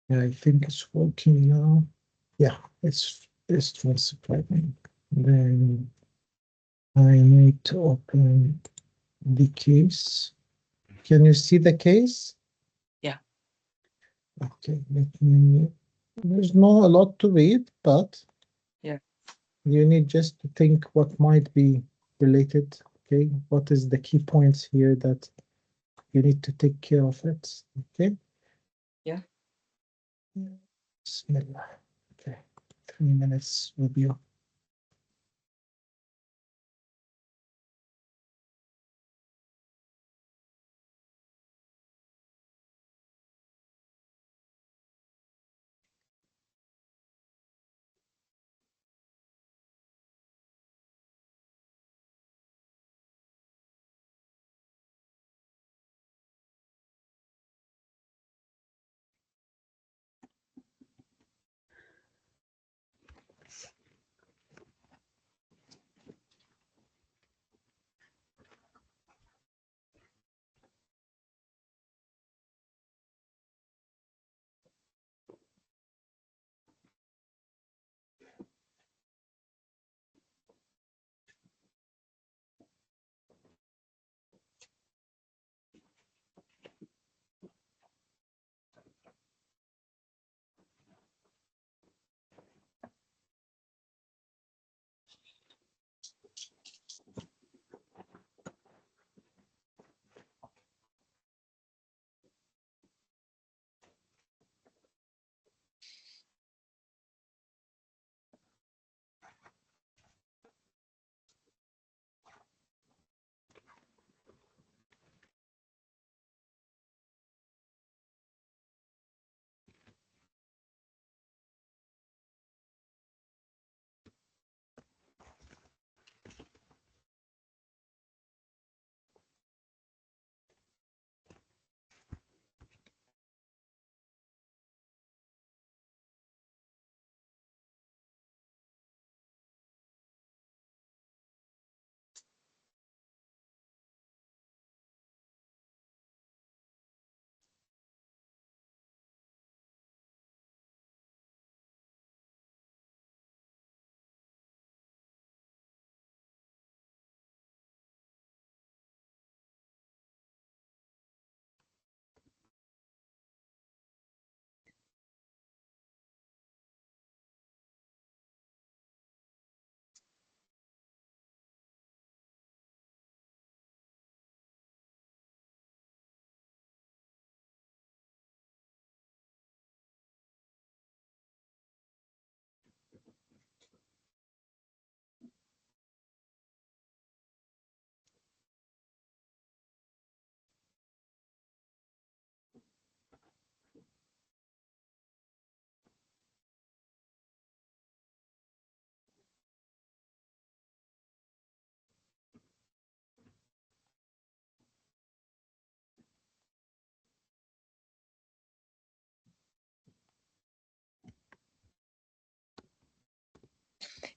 Yeah, I think it's working now. Yeah, it's transcribing. Then I need to open the case. Can you see the case? Yeah. Okay, let me. There's not a lot to read, but Yeah. you need just to think what might be related. Okay, what is the key points here that you need to take care of it. Okay. Yeah. Bismillah. Okay, 3 minutes with you.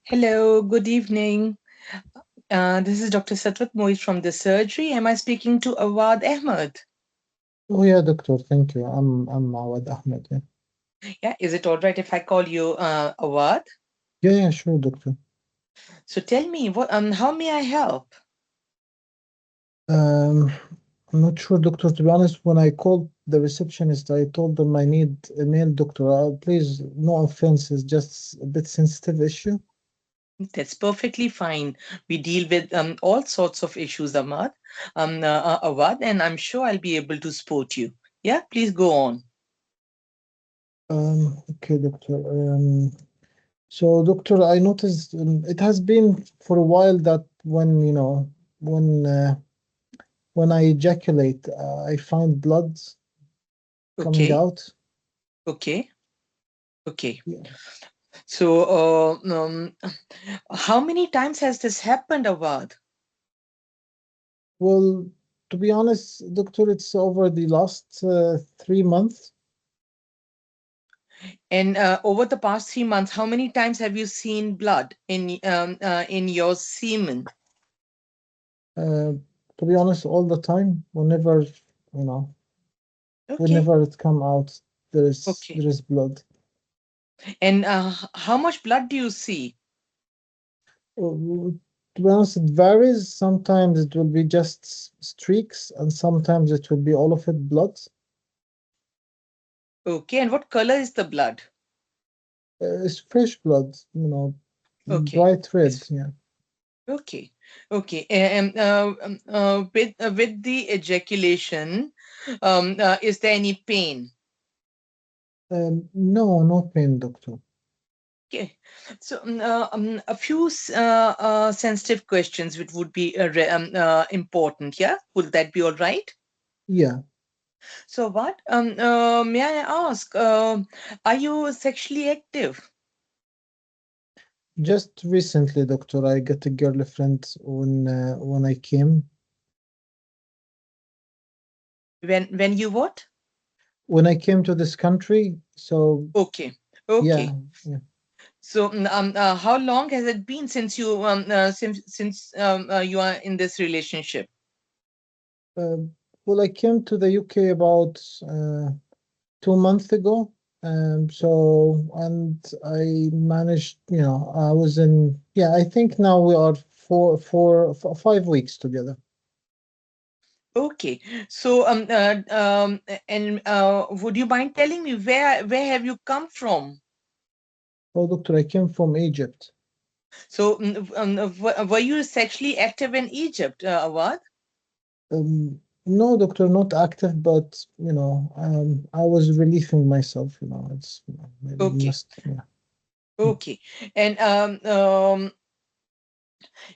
Hello, good evening. This is Dr. Satwat Moit from the surgery. Am I speaking to Awad Ahmed? Oh yeah, doctor. Thank you. I'm Awad Ahmed. Yeah. Yeah, is it all right if I call you Awad? Yeah, yeah, sure, doctor. So tell me, how may I help? Um, I'm not sure, doctor. To be honest, when I called the receptionist, I told them I need a male doctor. Please, no offense, it's just a bit sensitive issue. That's perfectly fine. We deal with all sorts of issues, Awad, and I'm sure I'll be able to support you. Yeah, please go on. Okay, doctor. So, doctor, I noticed it has been for a while that when when I ejaculate, I find blood coming Okay, out. okay, okay. Yeah. So, how many times has this happened, Awad? Well, to be honest, doctor, it's over the last 3 months. And over the past 3 months, how many times have you seen blood in your semen? Uh, to be honest, all the time, you know, Okay, whenever it come out. Okay. there is blood. And how much blood do you see? To be honest, it varies. Sometimes it will be just streaks, and sometimes it will be all of it blood. Okay, and what color is the blood? It's fresh blood, Okay. bright red. It's Yeah. okay. Okay. With the ejaculation, is there any pain? No, no pain, doctor. Okay. So, a few sensitive questions which would be important. Yeah, would that be all right? Yeah, So, what may I ask? Are you sexually active? just recently, doctor, I got a girlfriend when I came. When you what? When I came to this country. So Okay. yeah, Okay. yeah. So, how long has it been since you are in this relationship? Uh, well, I came to the UK about 2 months ago. So and I managed, I was in. Yeah, I think now we are 5 weeks together. Okay. So, and would you mind telling me where have you come from? Oh, doctor, I came from Egypt. So, were you sexually active in Egypt, Awad? No, doctor, not active, but I was relieving myself. It's maybe Okay. must. Yeah. Okay. And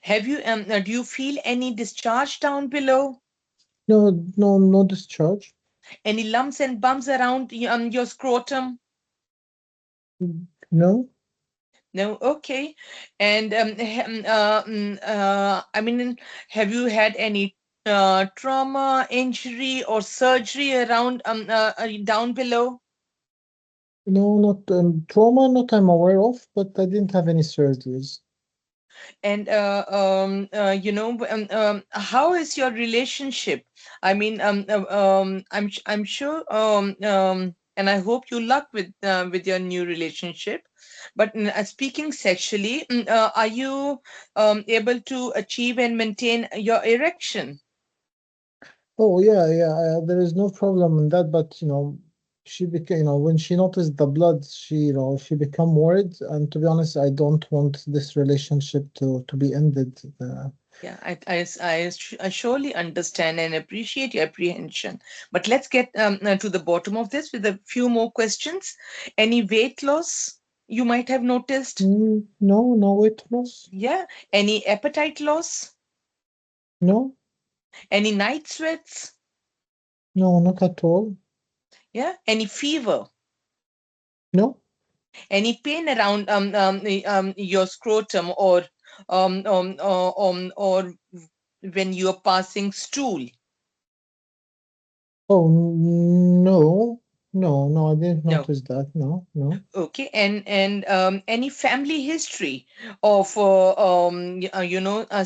have you do you feel any discharge down below? No, no, no discharge. Any lumps and bumps around your scrotum? No, No, okay. And I mean, have you had any trauma, injury, or surgery around down below? no, not trauma. Not I'm aware of, but I didn't have any surgeries. And how is your relationship? I mean, I'm sure, and I hope you luck with your new relationship. But speaking sexually, are you able to achieve and maintain your erection? Oh yeah, yeah. There is no problem in that, but she became, when she noticed the blood, she become worried. And to be honest, I don't want this relationship to be ended. Yeah, I surely understand and appreciate your apprehension. But let's get to the bottom of this with a few more questions. Any weight loss you might have noticed? No, no weight loss. Yeah. Any appetite loss? No, Any night sweats? no, not at all. Yeah. Any fever? No. Any pain around your scrotum or when you're passing stool? Oh, no, no, no, I didn't No. notice that. No, no. Okay, and any family history of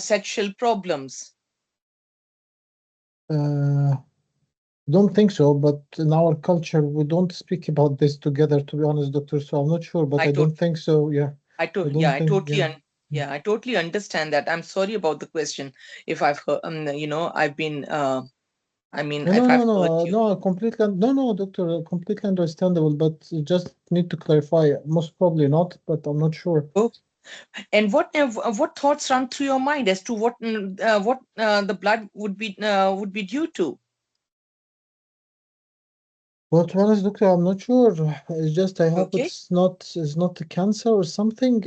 sexual problems? Uh, don't think so, but in our culture, we don't speak about this together, to be honest, doctor. So I'm not sure, but I I tot don't think so. Yeah, I yeah, don't think, yeah. Mm. I totally understand that. I'm sorry about the question. If I've heard, I've been I mean, No, if no, no, I've hurt no, you. no, completely, no, no, doctor, completely understandable, but you just need to clarify. Most probably not, but I'm not sure. Oh, and what thoughts run through your mind as to what the blood would be due to? Well, to be honest, doctor, I'm not sure. It's just I hope Okay, it's not a cancer or something.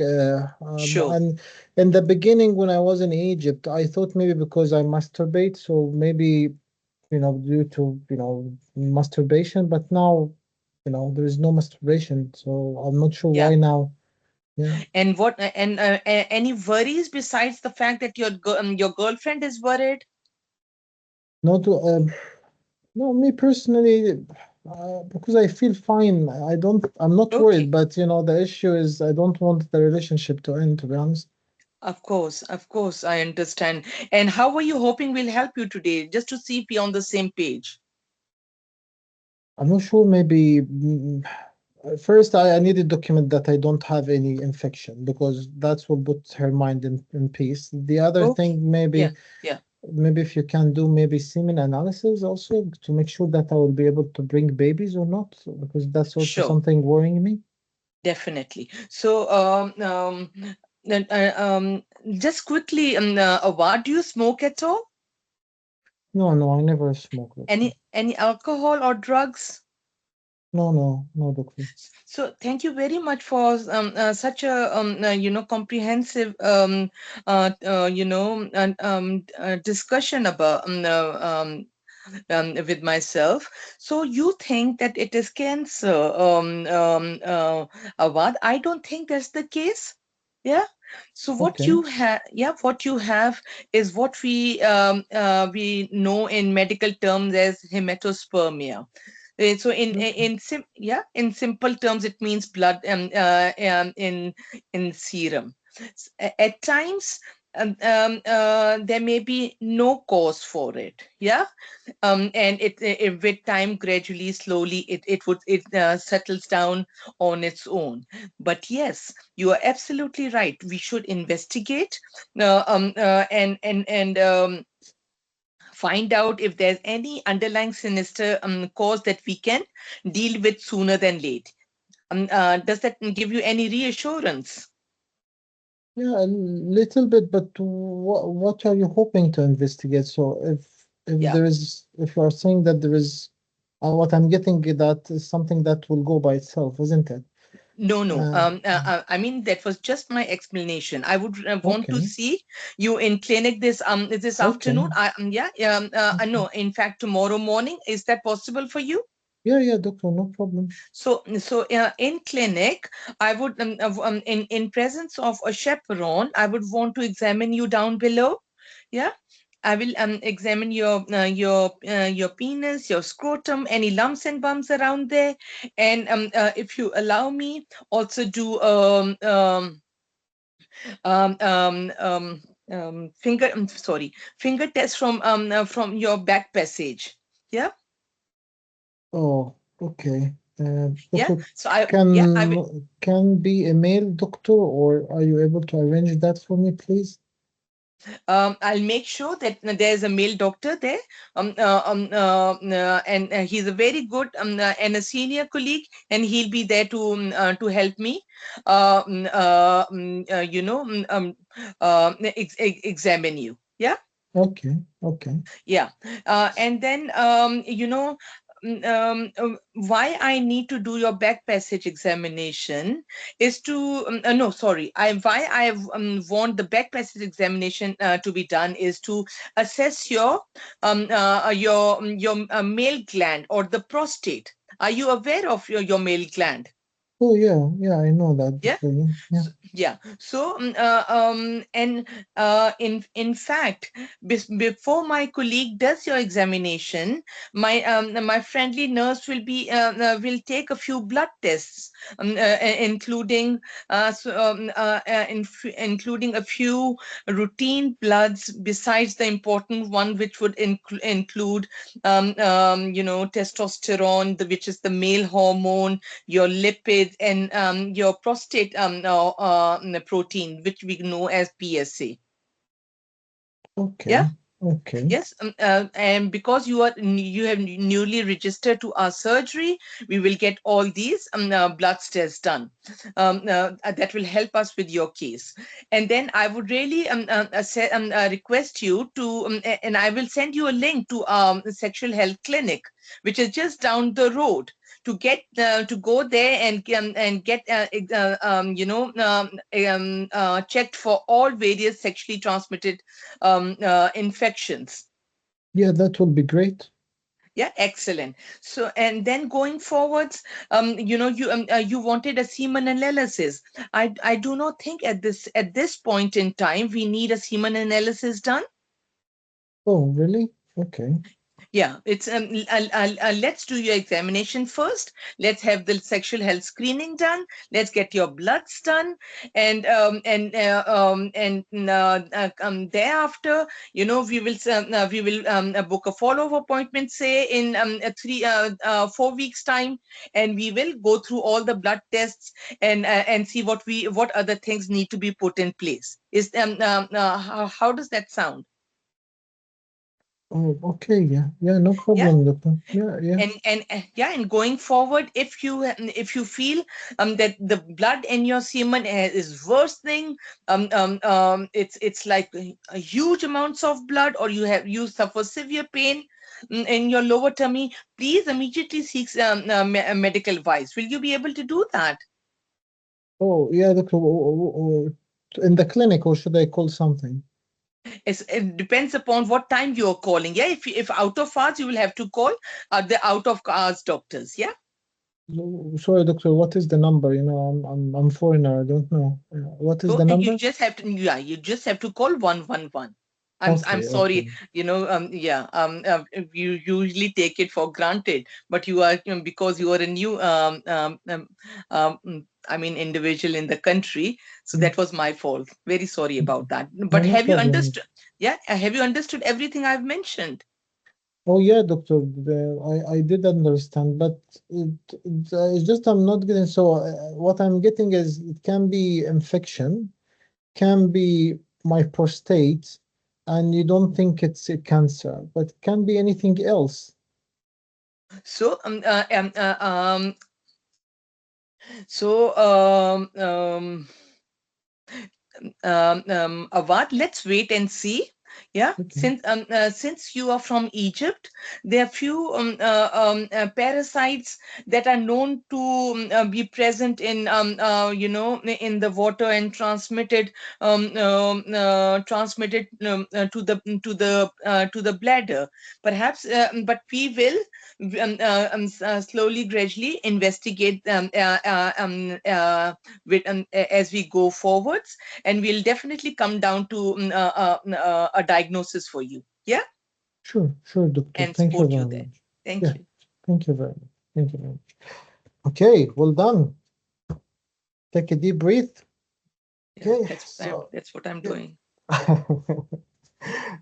sure. And in the beginning, when I was in Egypt, I thought maybe because I masturbate, so maybe due to masturbation. But now, there is no masturbation, so I'm not sure Yeah. why now. Yeah, And any worries besides the fact that your girlfriend is worried? not to, no, me personally, because I feel fine. I'm not Okay. worried, but the issue is I don't want the relationship to end. To be honest. Of course, I understand. And how are you hoping we'll help you today, just to see if we're on the same page? I'm not sure. Maybe first I need to document that I don't have any infection because that will put her mind in peace. The other Okay. thing, Yeah. maybe Yeah. maybe if you can do maybe semen analysis also to make sure that I will be able to bring babies or not, because that's also Sure. something worrying me. Definitely. So, uh, uh, um, just quickly, what do you smoke at all? No, no, I never smoke, doctor. Any alcohol or drugs? No, no, no, doctor. So thank you very much for such a comprehensive discussion about with myself. So you think that it is cancer, Awad? I don't think that's the case. Yeah. So what Okay, you have, yeah, what you have is what we know in medical terms as hematospermia. So okay, yeah, in simple terms, it means blood in serum. At times, there may be no cause for it. Yeah, and it with time, gradually, slowly, it settles down on its own. But yes, you are absolutely right. We should investigate and find out if there's any underlying sinister cause that we can deal with sooner than late. Does that give you any reassurance? yeah, a little bit, but what are you hoping to investigate? So if Yeah. there is, if you are saying that there is, what I'm getting that is something that will go by itself, isn't it? No, no. Uh, I mean, that was just my explanation. I would want to okay, see you in clinic this okay, afternoon. Yeah. I okay. know. In fact, tomorrow morning. Is that possible for you? Yeah, yeah, doctor, no problem. So in clinic, I would in presence of a chaperone, I would want to examine you down below. Yeah, I will examine your penis, your scrotum, any lumps and bumps around there, and if you allow me, also do um, um, um, finger test from your back passage. Yeah, Oh, okay. yeah. Doctor, So I will. can be a male doctor, or are you able to arrange that for me, please? I'll make sure that there's a male doctor there, and he's a very good and a senior colleague, and he'll be there to help me, you know, examine you. Yeah. Okay, okay. Yeah. And then, why I need to do your back passage examination is to, no, sorry, why I want the back passage examination to be done is to assess your male gland or the prostate. Are you aware of your male gland? Oh, yeah, yeah, I know that, Yeah. doctor. Yeah, yeah. Yeah. So and in fact, before my colleague does your examination, my friendly nurse will take a few blood tests, including including a few routine bloods besides the important one, which would include testosterone, which is the male hormone, your lipids, and your prostate protein, which we know as PSA. Yeah. Okay, okay, Yes, and because you have newly registered to our surgery, we will get all these blood tests done. That will help us with your case. And then I would really request you to, and I will send you a link to sexual health clinic, which is just down the road. To go there and get checked for all various sexually transmitted infections. yeah, that will be great. Yeah, excellent. So, and then going forwards, you wanted a semen analysis. I do not think at this point in time we need a semen analysis done. Oh, really? Okay. Yeah, it's let's do your examination first. Let's have the sexual health screening done. Let's get your bloods done, and thereafter, we will book a follow up appointment, say in 4 weeks time, and we will go through all the blood tests and see what other things need to be put in place. How does that sound? Oh, okay, yeah, yeah, no Yeah. problem, doctor. Yeah, yeah. And yeah, and going forward, if you feel that the blood in your semen is worsening, it's like a huge amounts of blood, or you suffer severe pain in your lower tummy, please immediately seek medical advice. Will you be able to do that? Oh, yeah, doctor. In the clinic, or should I call something? It depends upon what time you are calling. Yeah, if out of hours, you will have to call the out of hours doctors. Yeah. Sorry, doctor. What is the number? I'm foreigner. I don't know. What is So the you number? just have to, yeah, you just have to call 111. I'm Okay, sorry, okay. yeah, you usually take it for granted, but you are, because you are a new I mean individual in the country, so Mm, that was my fault. Very sorry about that. No, But no have you problem. understood? Yeah, have you understood everything I've mentioned? Oh yeah, doctor. I did understand, but it's just I'm not getting. So what I'm getting is it can be infection, can be my prostate, and you don't think it's a cancer, but it can be anything else. So so Awad, let's wait and see. Yeah, Okay, since you are from Egypt, there are few parasites that are known to be present in in the water and transmitted to the bladder. Perhaps, but we will slowly, gradually investigate as we go forwards, and we'll definitely come down to a diagnosis for you. Yeah, sure, sure, doctor. and Thank you support you very there. much. Thank Yeah, you. thank you very much. Thank you very much. Okay, well done. Take a deep breath. Yeah, Okay, so that's what I'm yeah. doing.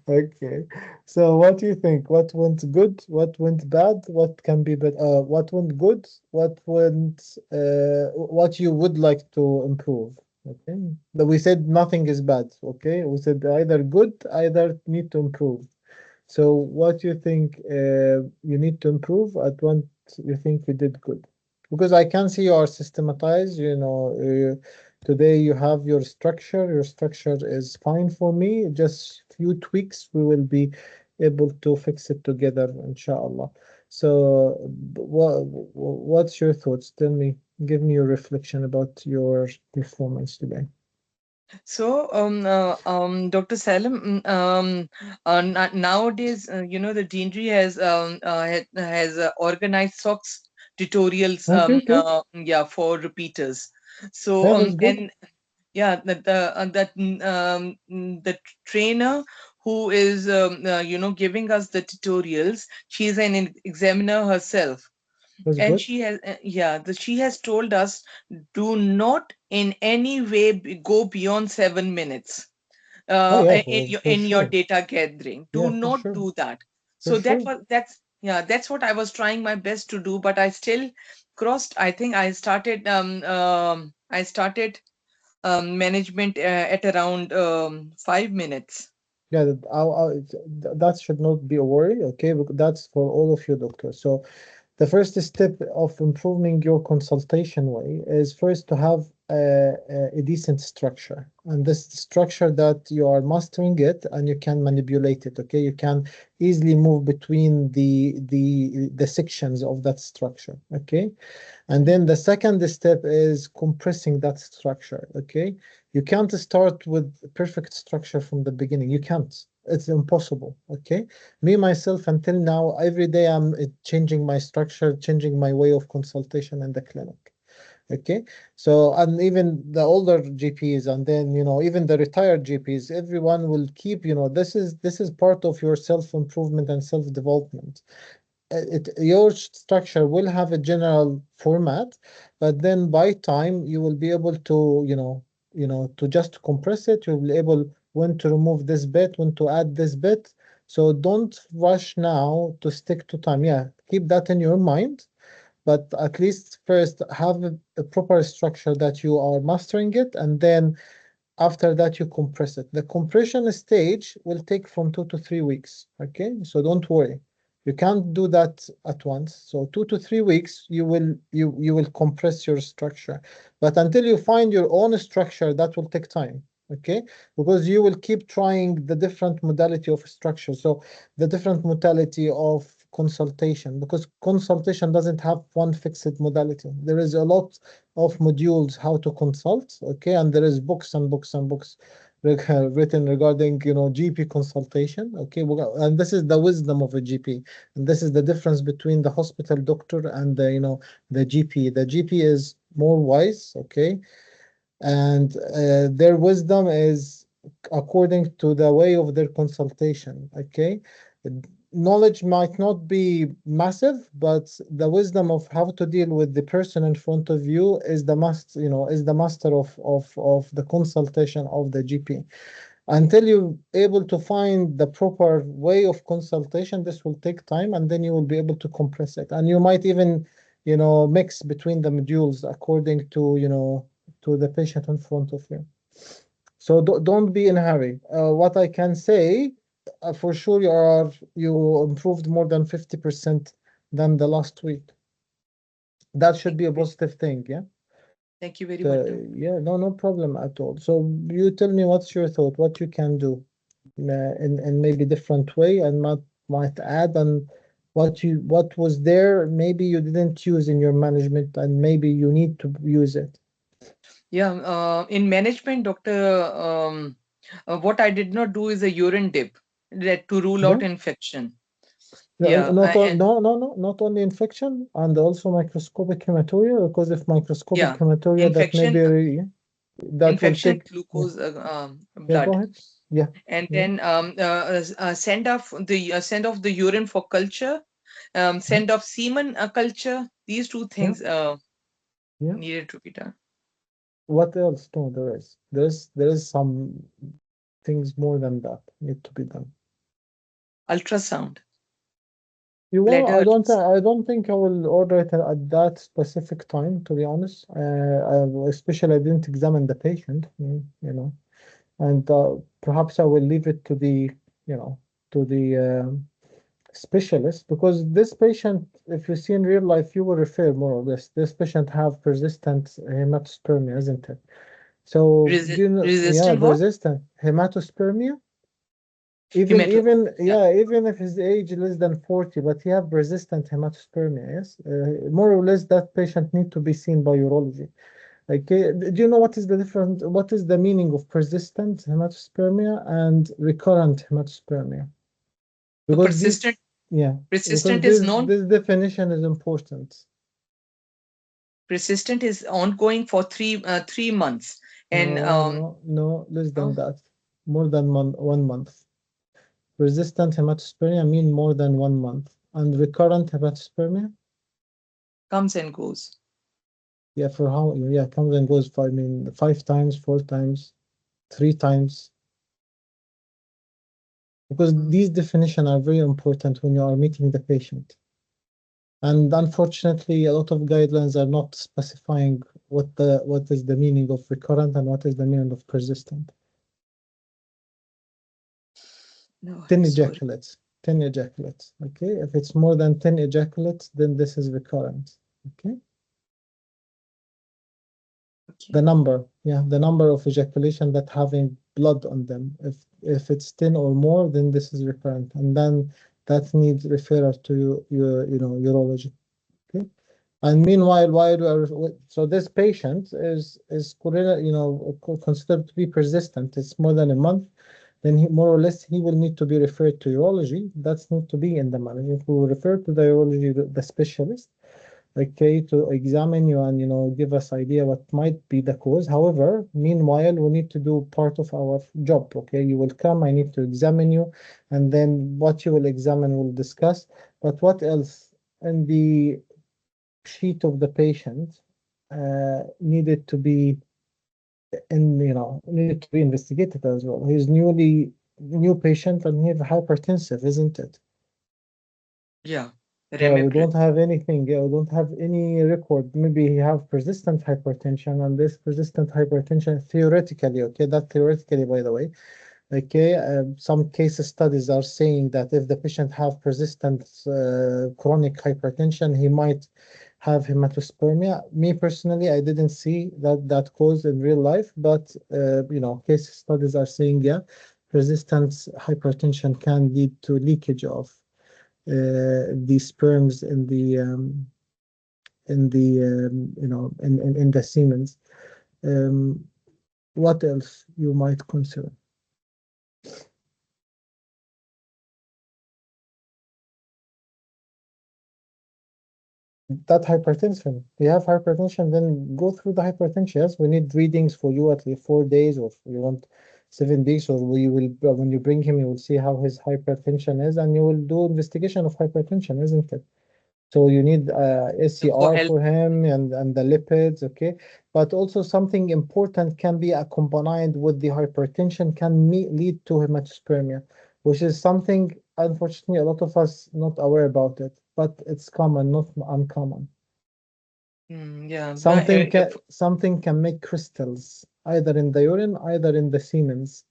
Okay. So what do you think? What went good? What went bad? What can be better? What went good? What you would like to improve? Okay. But we said nothing is bad. Okay. We said either good, either need to improve. So what you think you need to improve at what you think you did good? Because I can see you are systematized, today you have your structure. Your structure is fine for me. Just few tweaks, we will be able to fix it together, inshallah. So what's your thoughts? Tell me, give me your reflection about your performance today. So, Dr. Salim, nowadays, the deanery has organized SOX tutorials, Okay, okay. yeah, for repeaters. So, Yeah, that's good. yeah, the trainer who is giving us the tutorials, she's an examiner herself, That's and good. she has told us, do not in any way go beyond 7 minutes Oh yeah, for in your sure. data gathering. Do Yeah, for not sure. do that. For So sure. that's what I was trying my best to do, but I still crossed. I think I started management at around 5 minutes. Yeah, that should not be a worry, okay? Because that's for all of you doctors. So the first step of improving your consultation way is first to have a decent structure, and this structure that you are mastering it and you can manipulate it. Okay, you can easily move between the sections of that structure. Okay, and then the second step is compressing that structure. Okay. You can't start with perfect structure from the beginning. You can't. It's impossible. Okay. Me, myself, until now, every day I'm changing my structure, changing my way of consultation in the clinic. Okay, so and even the older GPs, and then even the retired GPs, everyone will keep, this is part of your self improvement and self development. Your structure will have a general format, but then by time you will be able to, to just compress it. You'll be able when to remove this bit, when to add this bit. So don't rush now to stick to time. Yeah, keep that in your mind, but at least first have a proper structure that you are mastering it, and then after that, you compress it. The compression stage will take from 2 to 3 weeks. Okay, so don't worry. You can't do that at once. So 2 to 3 weeks, you will compress your structure. But until you find your own structure, that will take time. Okay, because you will keep trying the different modality of structure. So the different modality of consultation, because consultation doesn't have one fixed modality. There is a lot of modules how to consult. Okay, and there is books and books and books written regarding GP consultation. Okay, and this is the wisdom of a GP, and this is the difference between the hospital doctor and the GP. The GP is more wise. Okay, and their wisdom is according to the way of their consultation. Okay, knowledge might not be massive, but the wisdom of how to deal with the person in front of you is the master of the consultation of the GP. Until you're able to find the proper way of consultation, this will take time, and then you will be able to compress it. And you might even mix between the modules according to to the patient in front of you. So don't be in a hurry. What I can say, for sure, you improved more than 50% than the last week. That should Thank be you a very, positive thing. Yeah. thank you very much, Doctor. Yeah, no problem at all. So you tell me what's your thought, what you can do in maybe different way, and might add, and what was there maybe you didn't use in your management, and maybe you need to use it. Yeah, in management, Doctor, what I did not do is a urine dip that to rule Yeah. out infection. No, Yeah, and not only infection and also microscopic hematuria, because if microscopic yeah, hematuria that may infection, be that will infection, take. Yeah, glucose, yeah, go blood, ahead. Yeah, and yeah, then send off the urine for culture, yeah, send off semen culture. These two yeah, things yeah. needed to be done. What else? No, there is some things more than that need to be done. Ultrasound, You want? bladder. I don't think I will order it at that specific time, to be honest. Especially I didn't examine the patient, and perhaps I will leave it to you know, the specialist, because this patient, if you see in real life, you will refer more or less. This patient have persistent hematospermia, isn't it? So do you know? Yeah, Resistant what? persistent hematospermia. Even Yeah. yeah, even if his age less than 40, but he have resistant hematospermia, yes, more or less that patient need to be seen by urology. Like, do you know what is the difference? What is the meaning of persistent hematospermia and recurrent hematospermia? So Because yeah, because persistent is this known. this definition is important. Persistent is ongoing for 3 months, and No, no, no, less than no, that. More than 1 month. Resistant hematospermia mean more than 1 month, and recurrent hematospermia. comes and goes. Yeah, for how? Yeah, comes and goes. I mean, 5 times, 4 times, 3 times, because Mm, these definitions are very important when you are meeting the patient. And unfortunately, a lot of guidelines are not specifying what is the meaning of recurrent and what is the meaning of persistent. no, 10 sorry. ejaculates, 10 ejaculates. Okay, if it's more than 10 ejaculates, then this is recurrent. Okay, Okay. the number of ejaculation that having blood on them. If it's 10 or more, then this is recurrent, and then that needs referral to urology. Okay. And meanwhile, while we are, so this patient considered to be persistent. It's more than a month. Then more or less he will need to be referred to urology. That's not to be in the management. We will refer to the urology, the specialist, okay, to examine you and give us idea what might be the cause. However, meanwhile, we need to do part of our job. Okay, you will come, I need to examine you, and then what you will examine we'll discuss. But what else? In the sheet of the patient needed to be needed to be investigated as well. He's new patient and he's hypertensive, isn't it? Yeah. Yeah, we Remember. don't have anything. Yeah, we don't have any record. Maybe he have persistent hypertension, and this persistent hypertension theoretically, okay, that theoretically, by the way, okay, some case studies are saying that if the patient have persistent chronic hypertension, he might have hematospermia. Me personally, I didn't see that cause in real life, but case studies are saying, yeah, persistent hypertension can lead to leakage of the sperms in the Siemens. Um, what else you might consider? That hypertension. You have hypertension, then go through the hypertension. Yes, we need readings for you at least 4 days, or you want 7 weeks, or we will when you bring him, you will see how his hypertension is, and you will do investigation of hypertension, isn't it? So you need For SCR health. for him and the lipids, okay? But also something important can be accompanied with the hypertension can lead to hematospermia, which is something unfortunately a lot of us not aware about it, but it's common, not uncommon. Yeah. Something can make crystals either in the urine, either in the Siemens,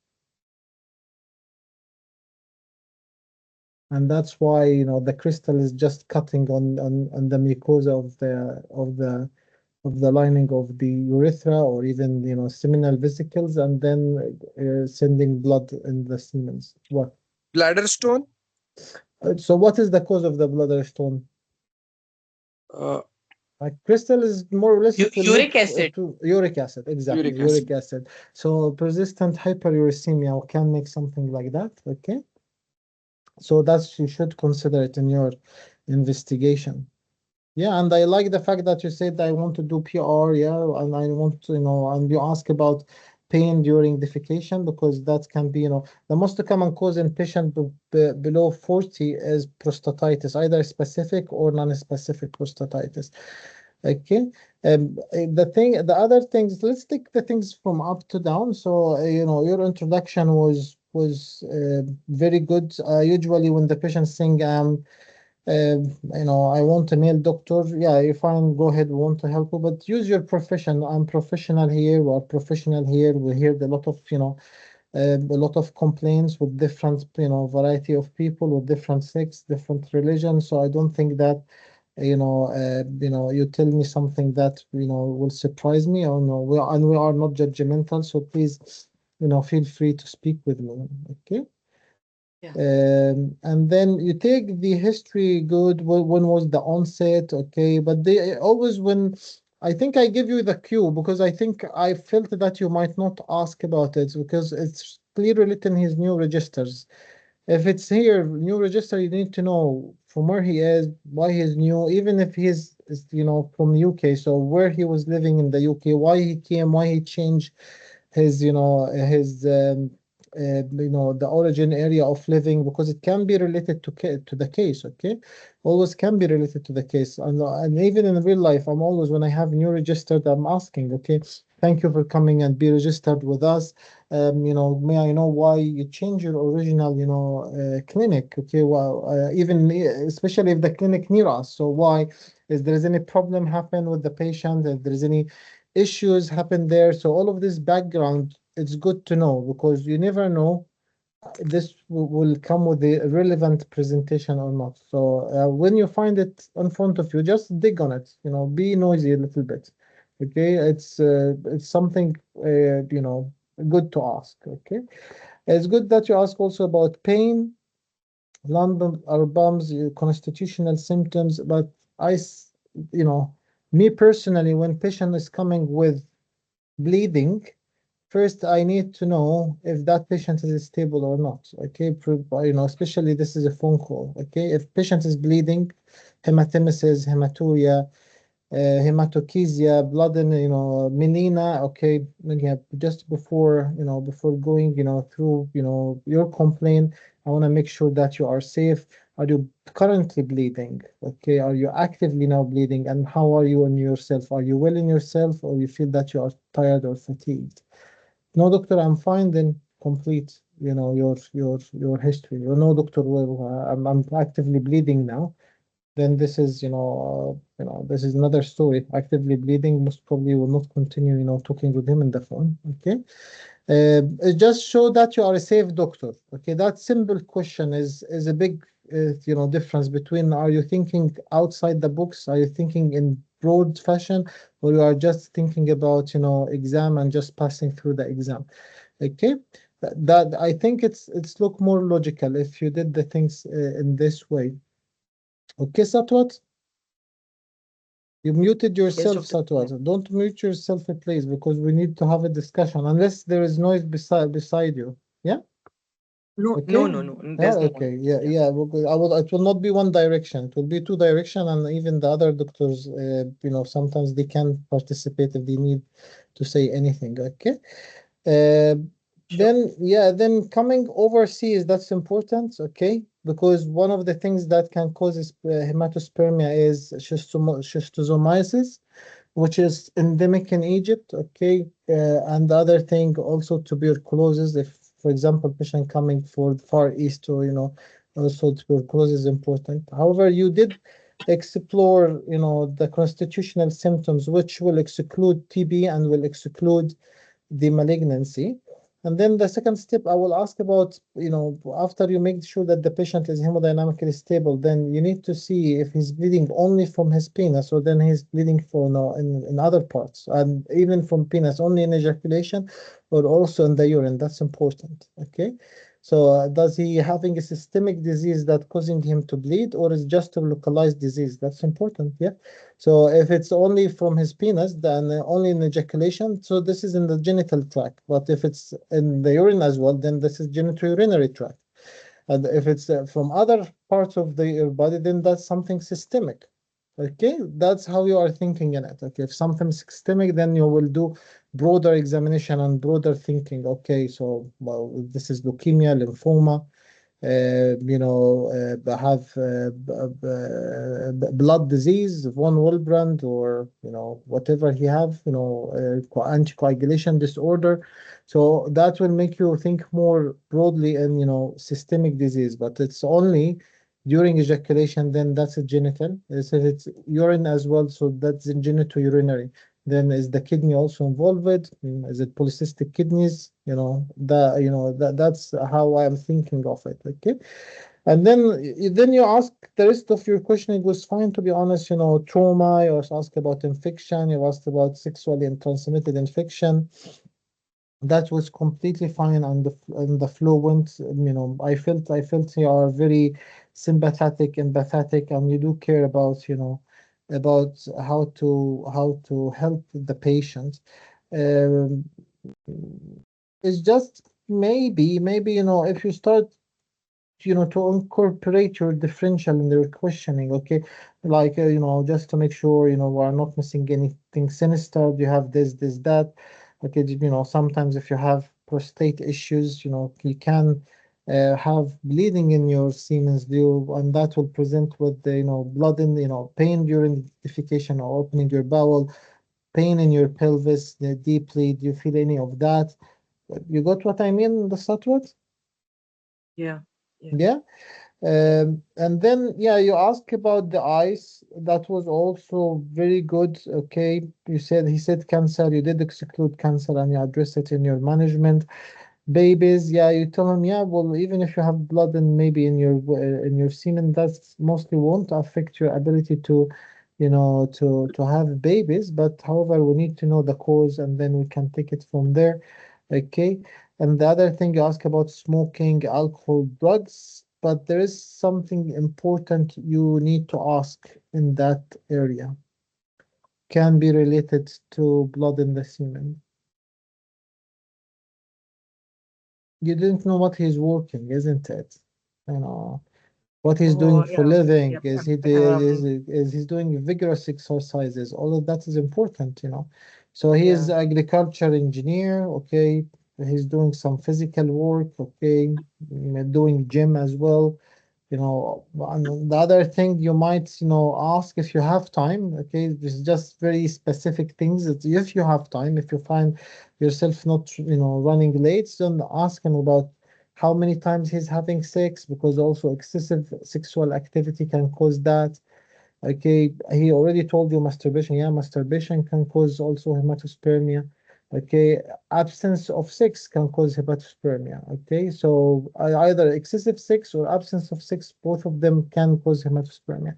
and that's why the crystal is just cutting on the mucosa of the lining of the urethra or even seminal vesicles and then sending blood in the Siemens. What? Bladder stone. So what is the cause of the bladder stone? uh, Crystal is more or less Uric relate acid. to uric acid, exactly, Uric acid. uric acid. So persistent hyperuricemia can make something like that. Okay, so that's you should consider it in your investigation. Yeah, and I like the fact that you said I want to do PR, yeah, and I want to, and you ask about pain during defecation because that can be, the most common cause in patient below 40 is prostatitis, either specific or non-specific prostatitis. Okay. The other things, let's take the things from up to down. So, your introduction was very good. Usually when the patient saying, I want a male doctor. Yeah, you fine. Go ahead. We want to help you, but use your profession. I'm professional here. We're professional here. We heard a lot of complaints with different, variety of people with different sex, different religion. So I don't think that, you tell me something that, will surprise me or no. We are not judgmental. So please, feel free to speak with me. Okay. Yeah. And then you take the history good. When was the onset? Okay, but they always when I think I give you the cue because I think I felt that you might not ask about it because it's clearly written his new registers. If it's here, new register, you need to know from where he is, why he's new, even if he's from UK. So where he was living in the UK, why he came, why he changed his the origin area of living because it can be related to the case. Okay, always can be related to the case, and even in real life I'm always when I have new registered I'm asking, okay, thank you for coming and be registered with us. May I know why you change your original clinic? Okay, well, even especially if the clinic near us, so why is there is any problem happen with the patient, if there is any issues happen there. So all of this background, it's good to know because you never know this will come with a relevant presentation or not. So when you find it in front of you, just dig on it. Be noisy a little bit. Okay, it's something good to ask. Okay, it's good that you ask also about pain, lumbar or bumps, constitutional symptoms. But I, you know, me personally, when patient is coming with bleeding, first I need to know if that patient is stable or not. Okay, especially this is a phone call. Okay, if patient is bleeding, hematemesis, hematuria, hematochezia, blood in, melena. Okay, yeah, just before, before going, through, your complaint, I want to make sure that you are safe. Are you currently bleeding? Okay, are you actively now bleeding? And how are you in yourself? Are you well in yourself, or you feel that you are tired or fatigued? No, doctor, I'm fine. Then complete, your history. No, doctor, well, I'm actively bleeding now. Then this is, this is another story. Actively bleeding, most probably will not continue, talking with him in the phone. Okay. It just show that you are a safe doctor. Okay. That simple question is a big, difference between, are you thinking outside the box? Are you thinking in broad fashion, or you are just thinking about, exam and just passing through the exam? Okay. That I think it's look more logical if you did the things in this way. Okay, Satwat? You muted Yes, yourself, doctor. Yeah. Satwat. Don't mute yourself, please, because we need to have a discussion. Unless there is noise beside you. Yeah. No, Okay. no, no, no. Yeah. There's no one. Okay. Yeah. Yeah. Yeah. Because I will. It will not be one direction. It will be two direction, and even the other doctors, sometimes they can participate if they need to say anything. Okay. Uh, Sure. then coming overseas, that's important, okay? Because one of the things that can cause hematospermia is schistosomiasis, which is endemic in Egypt, okay? And the other thing also tuberculosis, if, for example, patient coming for the Far East, or, also tuberculosis is important. However, you did explore, the constitutional symptoms, which will exclude TB and will exclude the malignancy. And then the second step, I will ask about, after you make sure that the patient is hemodynamically stable, then you need to see if he's bleeding only from his penis, or then he's bleeding for, no, in other parts, and even from penis, only in ejaculation, or also in the urine. That's important. Okay. So does he having a systemic disease that causing him to bleed, or is just a localized disease? That's important. Yeah. So if it's only from his penis, then only in ejaculation. So this is in the genital tract. But if it's in the urine as well, then this is genitourinary tract. And if it's from other parts of the your body, then that's something systemic. Okay, that's how you are thinking in it. Okay, if something's systemic, then you will do broader examination and broader thinking. Okay, so well, this is leukemia, lymphoma, have blood disease, von Willebrand, or whatever he have, anticoagulation disorder. So that will make you think more broadly in, systemic disease. But it's only during ejaculation, then that's a genital. If it's urine as well, so that's in genitourinary. Then is the kidney also involved? Is it polycystic kidneys? That's how I'm thinking of it. Okay. And then you ask the rest of your questioning was fine, to be honest. Trauma. You also asked about infection. You asked about sexually and transmitted infection. That was completely fine, and the flow went. I felt you are very sympathetic, empathetic, and you do care about, about how to help the patient. Um, it's just maybe, if you start, to incorporate your differential in their questioning. Okay, like, just to make sure, we're not missing anything sinister. Do you have this, that? Okay, sometimes if you have prostate issues, you can have bleeding in your Siemens view, and that will present with the, blood in, pain during defecation or opening your bowel, pain in your pelvis deeply. Do you feel any of that? You got what I mean, the Satwat? Yeah. Yeah. Yeah. And then, yeah, you asked about the eyes. That was also very good. Okay, he said cancer. You did exclude cancer, and you addressed it in your management. Babies, yeah, you tell them, yeah, well, even if you have blood and maybe in your semen, that's mostly won't affect your ability to, to have babies. But however, we need to know the cause, and then we can take it from there. Okay. And the other thing you ask about smoking, alcohol, drugs, but there is something important you need to ask in that area. Can be related to blood in the semen. You didn't know what he's working, isn't it? You know. what he's Oh, doing for yeah. living, Yep. is he's doing vigorous exercises. All of that is important, you know. So he is Yeah. agriculture engineer, okay. He's doing some physical work, okay, doing gym as well, you know. And the other thing you might, you know, ask if you have time, okay, this is just very specific things. It's if you have time, if you find yourself not, you know, running late, then ask him about how many times he's having sex, because also excessive sexual activity can cause that. Okay, he already told you masturbation. Yeah, masturbation can cause also hematospermia. Okay, absence of sex can cause hematospermia. Okay, so either excessive sex or absence of sex, both of them can cause hematospermia.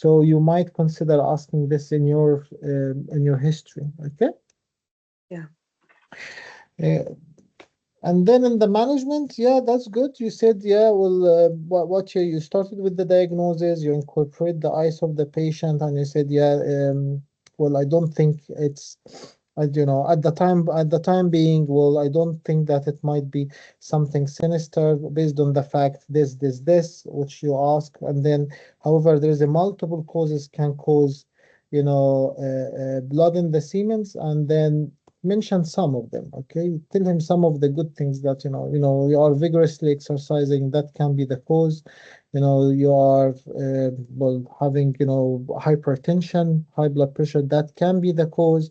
So you might consider asking this in your history. Okay. Yeah. Uh, And then in the management, yeah, that's good. You said, yeah, well, what you started with the diagnosis, you incorporate the eyes of the patient, and you said, yeah, well, I don't think it's, you know, at the time being, well, I don't think that it might be something sinister based on the fact this, which you ask, and then, however, there is a multiple causes can cause, you know, blood in the Siemens, and then mention some of them. Okay, tell him some of the good things that, you know, you are vigorously exercising, that can be the cause. You know, you are well, having, you know, hypertension, high blood pressure, that can be the cause.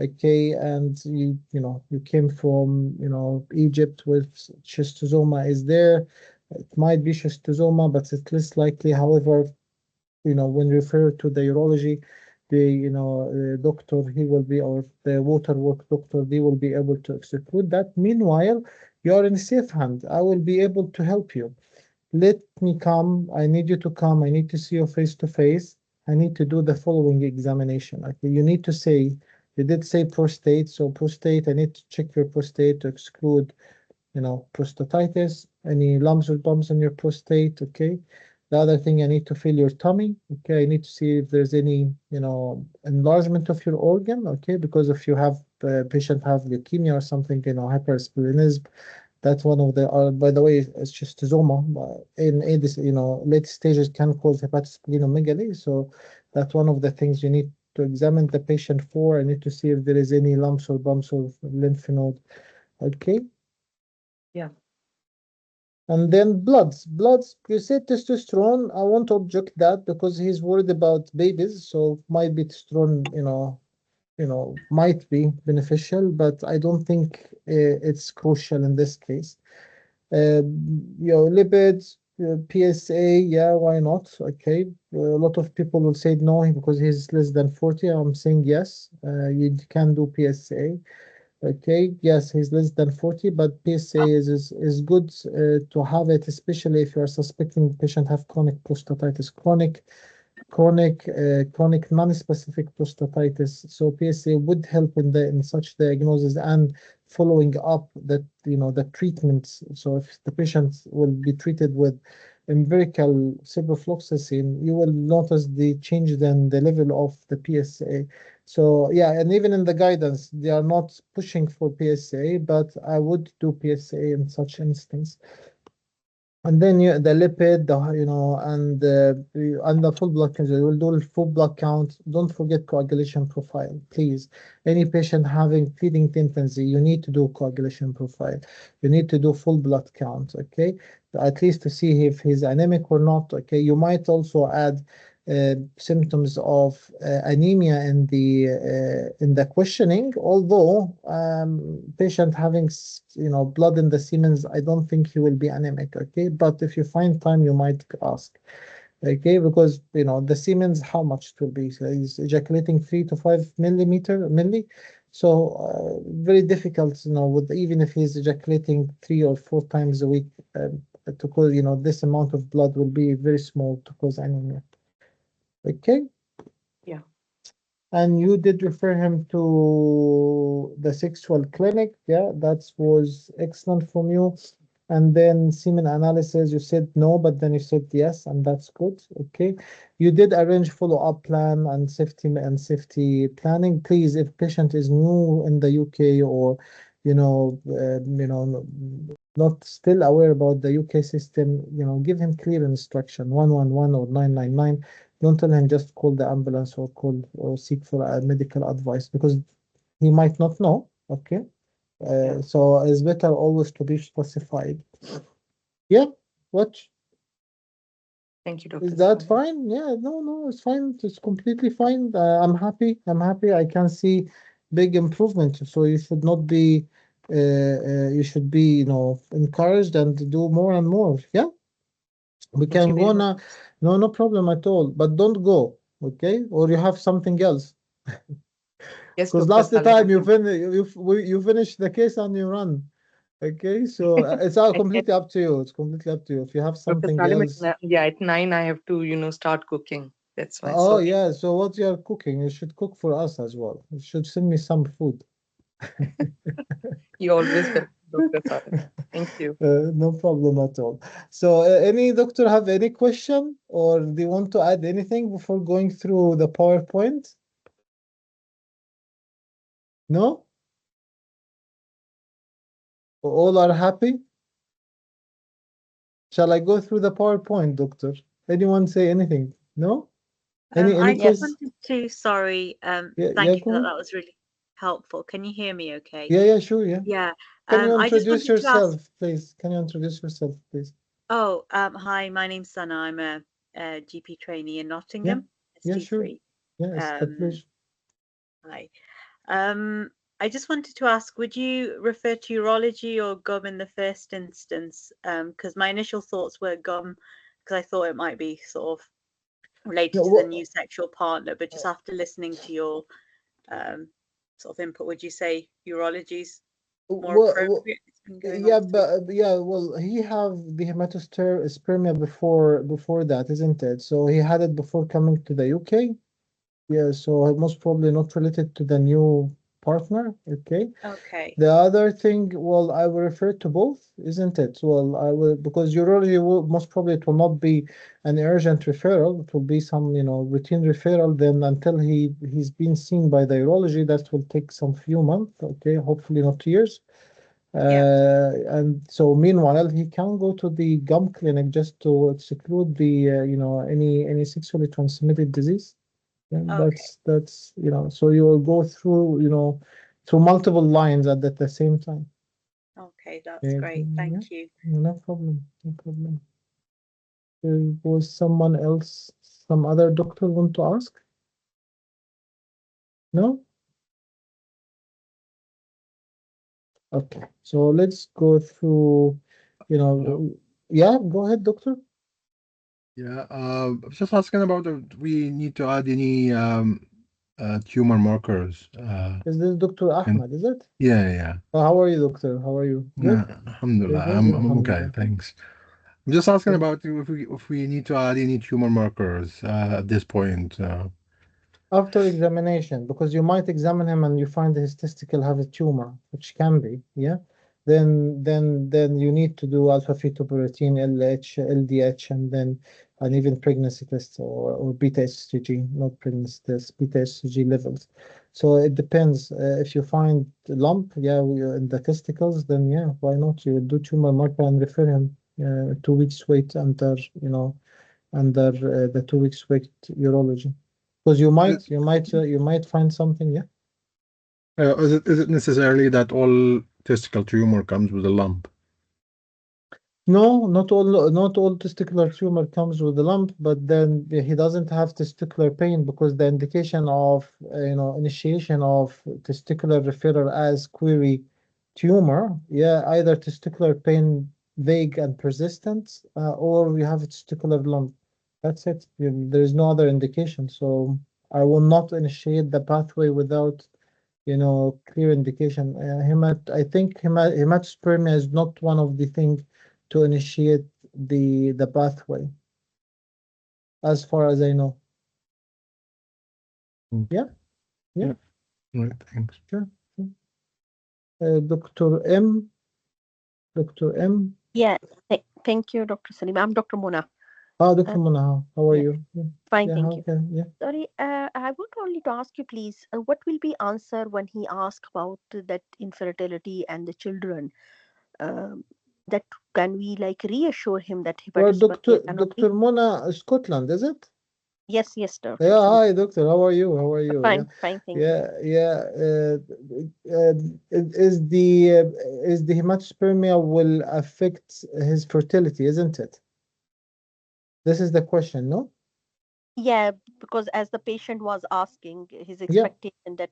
Okay, and you know, you came from, you know, Egypt, with schistosoma is there. It might be schistosoma, but it's less likely. However, you know, when referred to the urology, the, you know, doctor, he will be, or the water work doctor, they will be able to exclude that. Meanwhile, you are in safe hand. I will be able to help you. Let me come. I need you to come. I need to see you face to face. I need to do the following examination. Okay, you need to say, you did say prostate, so prostate, I need to check your prostate to exclude, you know, prostatitis, any lumps or bumps on your prostate. Okay. The other thing, I need to feel your tummy. Okay. I need to see if there's any, you know, enlargement of your organ. Okay. Because if you have, patient have leukemia or something, you know, hypersplenism, that's one of the, by the way, it's schistosoma. In this, you know, late stages can cause hepatosplenomegaly. So that's one of the things you need to examine the patient for. I need to see if there is any lumps or bumps of lymph node. Okay. Yeah. And then bloods. You said testosterone. I won't object that because he's worried about babies. So might be testosterone, might be beneficial, but I don't think it's crucial in this case. Lipids, PSA, yeah, why not? Okay. A lot of people will say no because he's less than 40. I'm saying yes. You can do PSA. Okay, yes, he's less than 40, but PSA is good to have it, especially if you are suspecting the patient have chronic prostatitis, chronic non-specific prostatitis. So PSA would help in such diagnosis and following up that, you know, the treatments. So if the patient will be treated with empirical ciprofloxacin, you will notice the change in the level of the PSA. So yeah, and even in the guidance, they are not pushing for PSA, but I would do PSA in such instance. And then the lipid, and the full blood count. You will do a full blood count. Don't forget coagulation profile, please. Any patient having feeding tendency, you need to do coagulation profile. You need to do full blood count, okay? At least to see if he's anemic or not, okay? You might also add symptoms of anemia in the questioning. Although patient having blood in the Siemens, I don't think he will be anemic. Okay, but if you find time, you might ask. Okay, because the Siemens, how much it will be? So he's ejaculating 3 to 5 milli. So very difficult, with even if he's ejaculating 3 or 4 times a week, to cause, this amount of blood will be very small to cause anemia. Okay. Yeah. And you did refer him to the sexual clinic. Yeah, that was excellent from you. And then semen analysis, you said no, but then you said yes, and that's good. Okay. You did arrange follow-up plan and safety planning. Please, if patient is new in the UK or, not still aware about the UK system, give him clear instruction, 111 or 999. Don't tell him just call the ambulance or call or seek for a medical advice because he might not know. Okay. Yeah. So it's better always to be specified. Yeah. What Thank you, is Dr. that Salim. fine? Yeah. No, no, it's fine. It's completely fine. I'm happy. I'm happy. I can see big improvement. So you should not be. You should be, encouraged and do more and more. Yeah. We Thank you can very go much. now. No, no problem at all. But don't go, okay? Or you have something else. Yes, Because Dr. last Salim, I time will. you finish the case and you run. Okay, so it's all completely up to you. It's completely up to you. If you have Dr. something Salim, else. yeah, at 9 I have to, start cooking. That's why. Oh Sorry. yeah. So what you're cooking, you should cook for us as well. You should send me some food. You always welcome, Dr. Salim. Thank you. No problem at all. So, any doctor have any question, or do you want to add anything before going through the PowerPoint? No? All are happy? Shall I go through the PowerPoint, doctor? Anyone say anything? No? Any I just Yes. quiz? wanted to, sorry, Yeah, yeah, thank you go for that. on. That was really helpful. Can you hear me okay? Yeah, yeah, sure, yeah. Yeah. Can you I just introduce wanted to ask, yourself, please? Can you introduce yourself, please? oh, hi, my name's Sana. I'm a GP trainee in Yeah, Nottingham, yeah, sure. ST3. Yeah, it's the Um, pleasure. Hi. I just wanted to ask, would you refer to urology or gum in the first instance? Because my initial thoughts were gum, because I thought it might be sort of Yeah, related to the what, new sexual partner, but just after listening to your um, sort of input, would you say urology's more what, appropriate? It's been going yeah, on for 3 but yeah, well, he have the hematospermia before that, isn't it? So he had it before coming to the UK. Yeah, so most probably not related to the new partner. Okay. Okay. The other thing, well, I will refer to both, isn't it? Well, I will because urology will most probably it will not be an urgent referral. It will be some, routine referral. Then until he's been seen by the urology, that will take some few months. Okay, hopefully not years. Yeah. And so meanwhile, he can go to the gum clinic just to exclude the, any sexually transmitted disease. Yeah, Okay. so you will go through, through multiple lines at the same time. Okay. That's Yeah, great. yeah, Thank you. no problem, no problem. There was someone else, some other doctor want to ask? No? Okay, so let's go through, Hello. yeah, go ahead, doctor. Yeah, I was just asking about if we need to add any tumor markers. Is this Dr. And Ahmed, is it? yeah, yeah. How are you, doctor? How are you? Good? You're Alhamdulillah, good? I'm okay, Alhamdulillah. thanks. I'm just asking Okay. about if we need to add any tumor markers at this point. After examination, because you might examine him and you find his testicle have a tumor, which can be, yeah. Then you need to do alpha fetoprotein, LH, LDH, and even pregnancy test or beta hCG, not pregnancy test, beta hCG levels. So it depends. If you find a lump, yeah, in the testicles, then yeah, why not? You do tumor marker and refer him 2 weeks wait under the 2 weeks wait urology. Because you Uh, might, you might, you might find something. Yeah. is it necessarily that all testicle tumor comes with a lump? No, not all testicular tumor comes with a lump, but then he doesn't have testicular pain because the indication of initiation of testicular referral as query tumor, yeah, either testicular pain vague and persistent, or we have a testicular lump. That's it. There is no other indication. So I will not initiate the pathway without clear indication. I think hematospermia is not one of the things to initiate the pathway, as far as I know. Okay. Yeah, yeah, Yeah, right, thanks. sure. Sure. Dr. M, Dr. M. Yeah, thank you, Dr. Salim. I'm Dr. Mona. Dr. Uh, Mona, how are yeah, you? Yeah, fine, yeah, thank how you. can, yeah. Sorry, I want only to ask you, please, what will be answer when he asked about that infertility and the children? Um, that can we like reassure him that Well, hepatospermia cannot be? Dr. Mona, Scotland, is it? Yes, yes, doctor. Yeah, Yes. hi, doctor. How are you? How are you? Yeah, Fine, fine, thank you. yeah. Is the hematospermia will affect his fertility, isn't it? This is the question, no? Yeah, because as the patient was asking, his Yeah. expectation that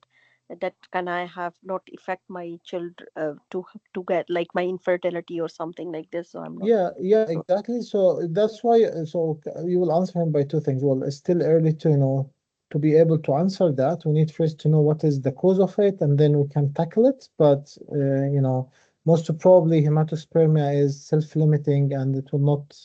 can I have not affect my child to get like my infertility or something like this. So I'm not Yeah, sure. exactly. So that's why, you will answer him by two things. Well, it's still early to, to be able to answer that. We need first to know what is the cause of it, and then we can tackle it. But, most probably hematospermia is self-limiting and it will not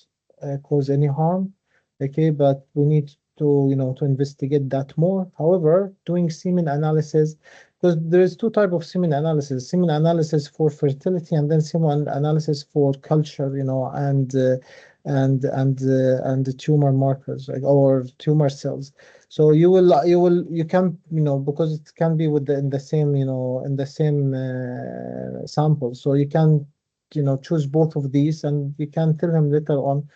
cause any harm. Okay, but we need to, to investigate that more. However, doing semen analysis, because there is two type of semen analysis for fertility and then semen analysis for culture, and the tumor markers, like, or tumor cells. So you can, because it can be with in the same, in the same sample, so you can, choose both of these, and you can tell him later on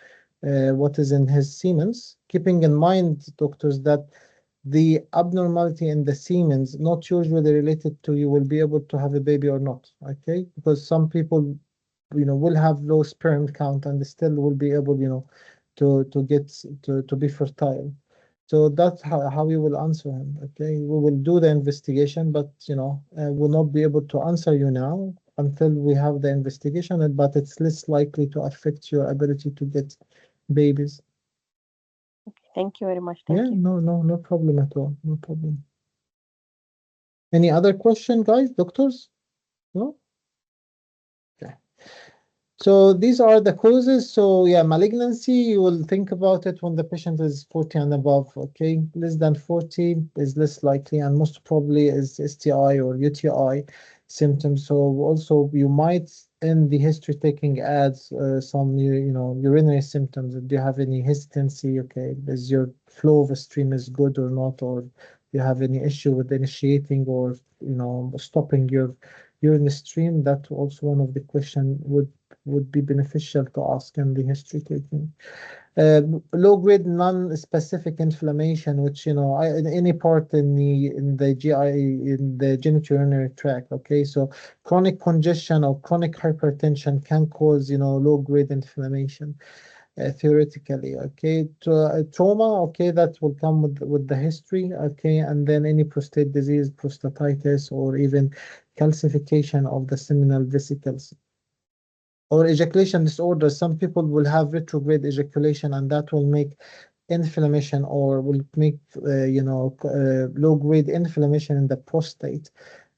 what is in his Siemens, keeping in mind, doctors, that the abnormality in the Siemens not usually related to you will be able to have a baby or not. Okay, because some people, will have low sperm count and still will be able, to get to be fertile. So that's how we will answer him. Okay, we will do the investigation, but we'll not be able to answer you now until we have the investigation. But it's less likely to affect your ability to get babies. Thank you very much. Yeah, Thank you. no problem at all. No problem. Any other question, guys, doctors? No? Okay. So these are the causes. So yeah, malignancy, you will think about it when the patient is 40 and above. Okay, less than 40 is less likely, and most probably is STI or UTI symptoms. So also you might in the history taking adds some urinary symptoms. Do you have any hesitancy? Okay, is your flow of a stream is good or not, or you have any issue with initiating or stopping your urine stream? That also one of the question would be beneficial to ask in the history taking. Low-grade non-specific inflammation, which in any part in the GI, in the genitourinary tract. Okay, so chronic congestion or chronic hypertension can cause low-grade inflammation. Theoretically, okay, trauma, okay, that will come with the history, okay, and then any prostate disease, prostatitis, or even calcification of the seminal vesicles or ejaculation disorder. Some people will have retrograde ejaculation, and that will make inflammation or will make low grade inflammation in the prostate.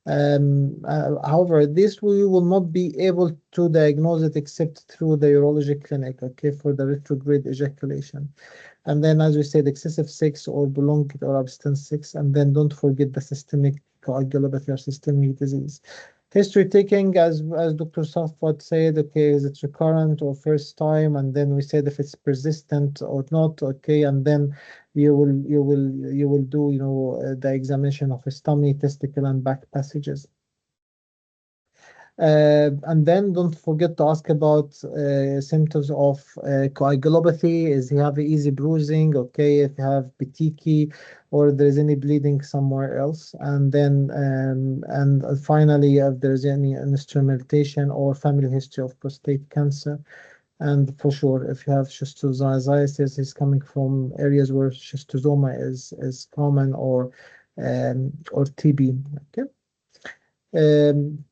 However, this we will not be able to diagnose it except through the urology clinic, okay, for the retrograde ejaculation. And then, as we said, excessive sex or prolonged or abstinent sex, and then don't forget the systemic coagulopathy or systemic disease. History taking, as Dr. Safwat said, okay, is it recurrent or first time? And then we said if it's persistent or not, okay, and then you will do the examination of his tummy, testicle, and back passages. And then don't forget to ask about symptoms of coagulopathy. Is he have easy bruising? Okay, if you have petechiae or there's any bleeding somewhere else. And then and finally, if there's any instrumentation or family history of prostate cancer. And for sure, if you have schistosomiasis, is coming from areas where schistosoma is common, or TB. Okay.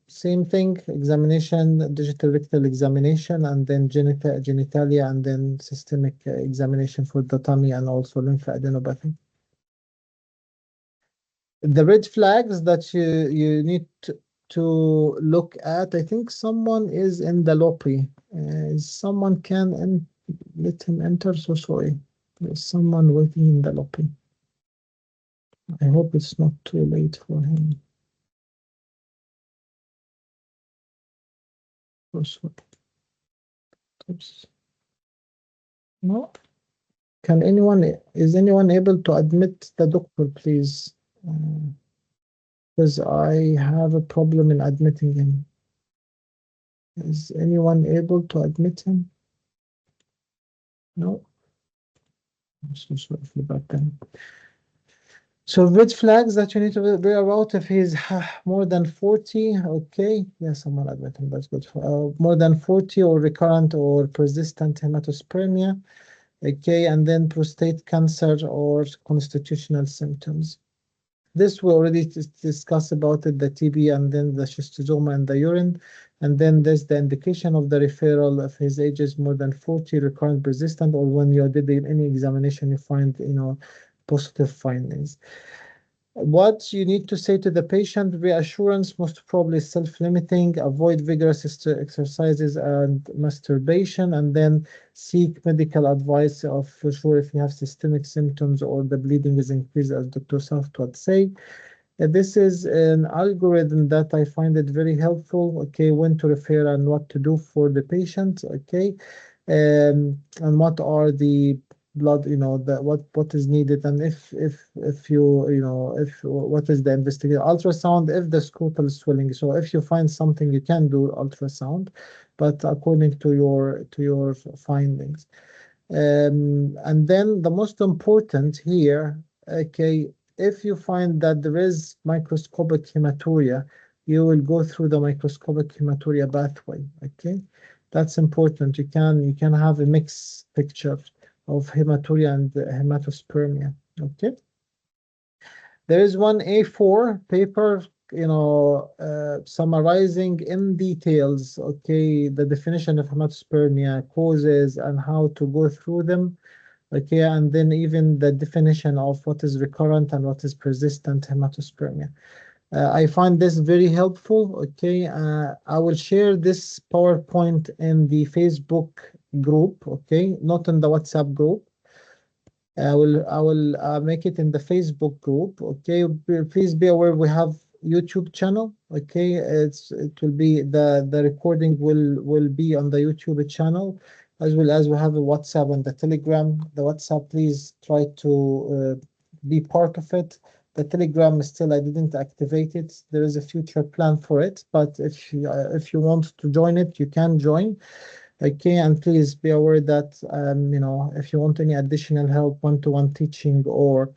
Same thing, examination, digital rectal examination, and then genitalia, and then systemic examination for the tummy and also lymphadenopathy. The red flags that you need to look at, I think someone is in the lobby. Someone can let him enter, so sorry. There's someone waiting in the lobby. I hope it's not too late for him. So sorry. Oops. No? Is anyone able to admit the doctor, please? Because I have a problem in admitting him. Is anyone able to admit him? No? I'm so sorry for that then. So red flags that you need to be about if he's more than 40, okay. Yes, someone admit him, that's good. More than 40 or recurrent or persistent hematospermia, okay, and then prostate cancer or constitutional symptoms. This we already discussed about it, the TB and then the schistosoma and the urine. And then there's the indication of the referral if his age is more than 40, recurrent persistent, or when you did any examination, you find, positive findings. What you need to say to the patient, reassurance, most probably self-limiting, avoid vigorous exercises and masturbation, and then seek medical advice of for sure if you have systemic symptoms or the bleeding is increased, as Dr. Saft would say. This is an algorithm that I find it very helpful. Okay, when to refer and what to do for the patient. Okay, and what are the blood, the what is needed, and if if what is the investigation ultrasound if the scrotal is swelling. So if you find something, you can do ultrasound, but according to your findings. And then the most important here, okay, if you find that there is microscopic hematuria, you will go through the microscopic hematuria pathway. Okay, that's important. You can have a mixed picture of hematuria and hematospermia. Okay, there is one A4 paper, summarizing in details, okay, the definition of hematospermia, causes, and how to go through them. Okay, and then even the definition of what is recurrent and what is persistent hematospermia. I find this very helpful. Okay, I will share this PowerPoint in the Facebook group. Okay, not in the WhatsApp group. I will make it in the Facebook group. Okay, please be aware we have YouTube channel. Okay, it will be the recording will be on the YouTube channel, as well as we have a WhatsApp and the Telegram. The WhatsApp, please try to be part of it. The Telegram still I didn't activate it. There is a future plan for it, but if you want to join it, you can join. Okay, and please be aware that if you want any additional help, one-to-one teaching or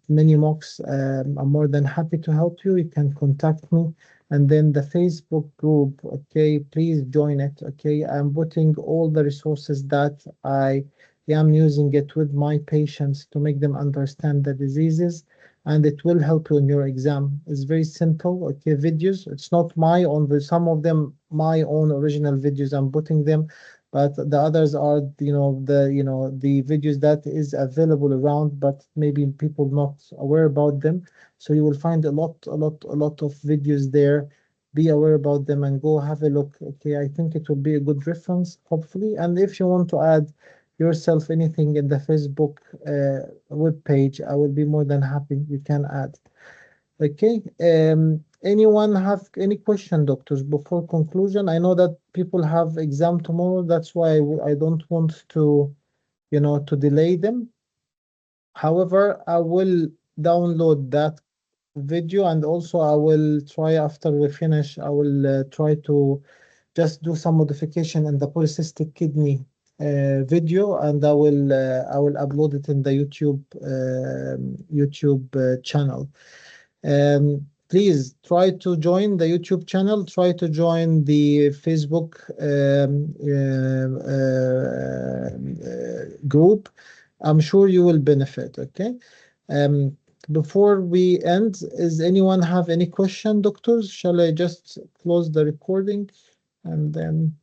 mini mocks, I'm more than happy to help you. You can contact me. And then the Facebook group, okay, please join it. Okay, I'm putting all the resources that I am using it with my patients to make them understand the diseases, and it will help you in your exam. It's very simple. Okay, videos. It's not my own, but some of them my own original videos. I'm putting them, but the others are, the videos that is available around, but maybe people not aware about them. So you will find a lot of videos there. Be aware about them and go have a look. Okay, I think it will be a good reference, hopefully. And if you want to add yourself anything in the Facebook web page, I will be more than happy. You can add. Okay. Anyone have any question, doctors, before conclusion? I know that people have exam tomorrow. That's why I don't want to, to delay them. However, I will download that video, and also I will try after we finish, I will try to just do some modification in the polycystic kidney video, and I will upload it in the YouTube channel. Please try to join the YouTube channel. Try to join the Facebook group. I'm sure you will benefit. Okay. Um, Before we end, is anyone have any question, doctors? Shall I just close the recording and then?